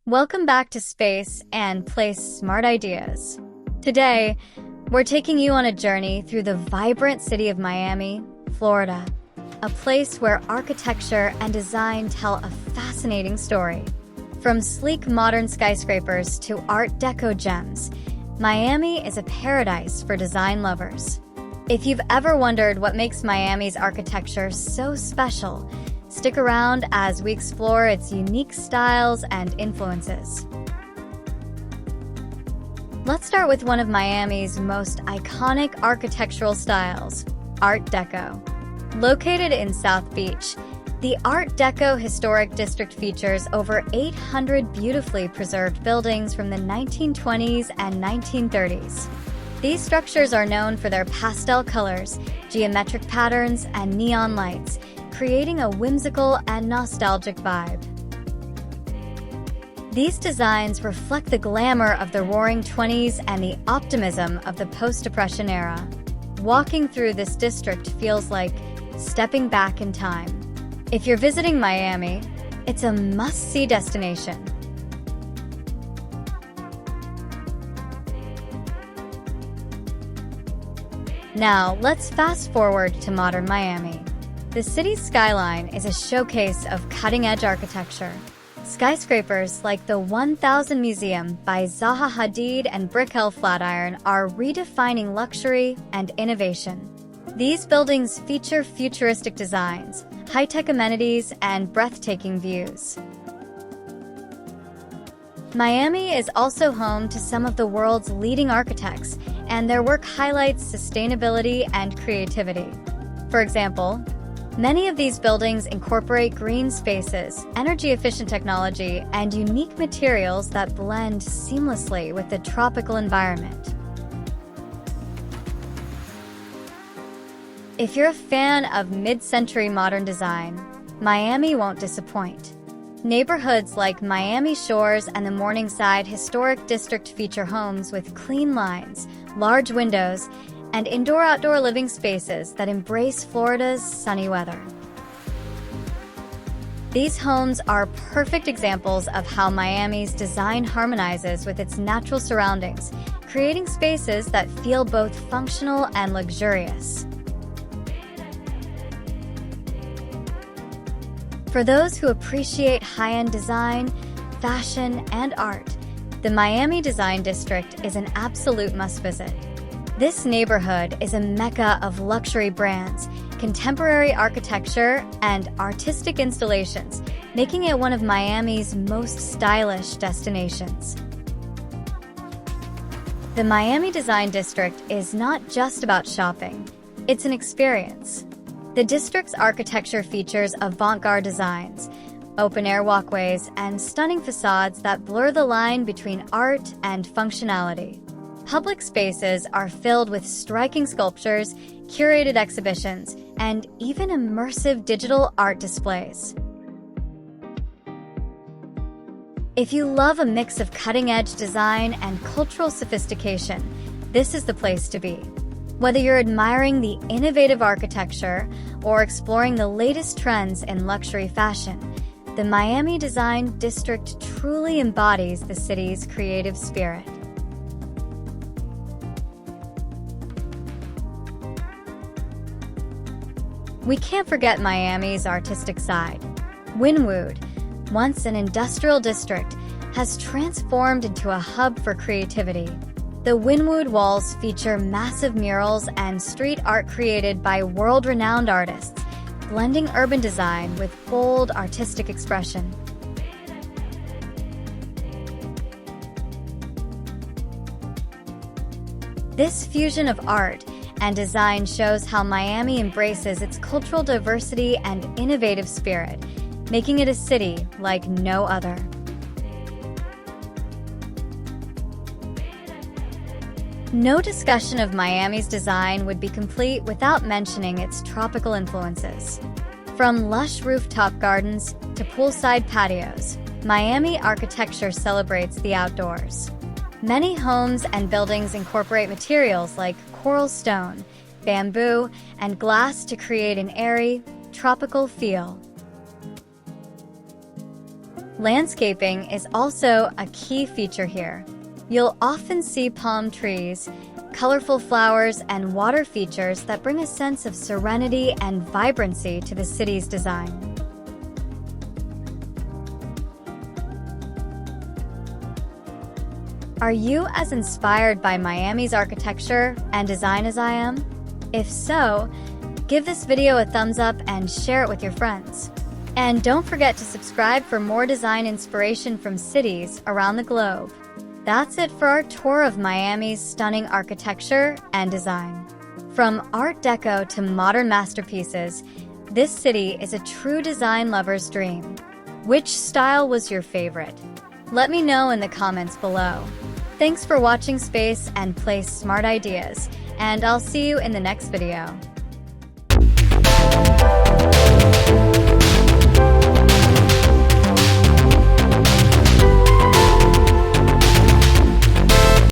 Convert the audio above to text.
Welcome back to Space and Place Smart Ideas. Today, we're taking you on a journey through the vibrant city of Miami, Florida, a place where architecture and design tell a fascinating story. From sleek modern skyscrapers to Art Deco gems, Miami is a paradise for design lovers. If you've ever wondered what makes Miami's architecture so special, stick around as we explore its unique styles and influences. Let's start with one of Miami's most iconic architectural styles, Art Deco. Located in South Beach, the Art Deco Historic District features over 800 beautifully preserved buildings from the 1920s and 1930s. These structures are known for their pastel colors, geometric patterns, and neon lights, creating a whimsical and nostalgic vibe. These designs reflect the glamour of the Roaring '20s and the optimism of the post-Depression era. Walking through this district feels like stepping back in time. If you're visiting Miami, it's a must-see destination. Now, let's fast forward to modern Miami. The city's skyline is a showcase of cutting-edge architecture. Skyscrapers like the 1000 Museum by Zaha Hadid and Brickell Flatiron are redefining luxury and innovation. These buildings feature futuristic designs, high-tech amenities, and breathtaking views. Miami is also home to some of the world's leading architects, and their work highlights sustainability and creativity. For example, many of these buildings incorporate green spaces, energy-efficient technology, and unique materials that blend seamlessly with the tropical environment. If you're a fan of mid-century modern design, Miami won't disappoint. Neighborhoods like Miami Shores and the Morningside Historic District feature homes with clean lines, large windows, and indoor-outdoor living spaces that embrace Florida's sunny weather. These homes are perfect examples of how Miami's design harmonizes with its natural surroundings, creating spaces that feel both functional and luxurious. For those who appreciate high-end design, fashion, and art, the Miami Design District is an absolute must-visit. This neighborhood is a mecca of luxury brands, contemporary architecture, and artistic installations, making it one of Miami's most stylish destinations. The Miami Design District is not just about shopping, it's an experience. The district's architecture features avant-garde designs, open-air walkways, and stunning facades that blur the line between art and functionality. Public spaces are filled with striking sculptures, curated exhibitions, and even immersive digital art displays. If you love a mix of cutting-edge design and cultural sophistication, this is the place to be. Whether you're admiring the innovative architecture or exploring the latest trends in luxury fashion, the Miami Design District truly embodies the city's creative spirit. We can't forget Miami's artistic side. Wynwood, once an industrial district, has transformed into a hub for creativity. The Wynwood Walls feature massive murals and street art created by world-renowned artists, blending urban design with bold artistic expression. This fusion of art and design shows how Miami embraces its cultural diversity and innovative spirit, making it a city like no other. No discussion of Miami's design would be complete without mentioning its tropical influences. From lush rooftop gardens to poolside patios, Miami architecture celebrates the outdoors. Many homes and buildings incorporate materials like coral stone, bamboo, and glass to create an airy, tropical feel. Landscaping is also a key feature here. You'll often see palm trees, colorful flowers, and water features that bring a sense of serenity and vibrancy to the city's design. Are you as inspired by Miami's architecture and design as I am? If so, give this video a thumbs up and share it with your friends. And don't forget to subscribe for more design inspiration from cities around the globe. That's it for our tour of Miami's stunning architecture and design. From Art Deco to modern masterpieces, this city is a true design lover's dream. Which style was your favorite? Let me know in the comments below. Thanks for watching Space and Place Smart Ideas, and I'll see you in the next video.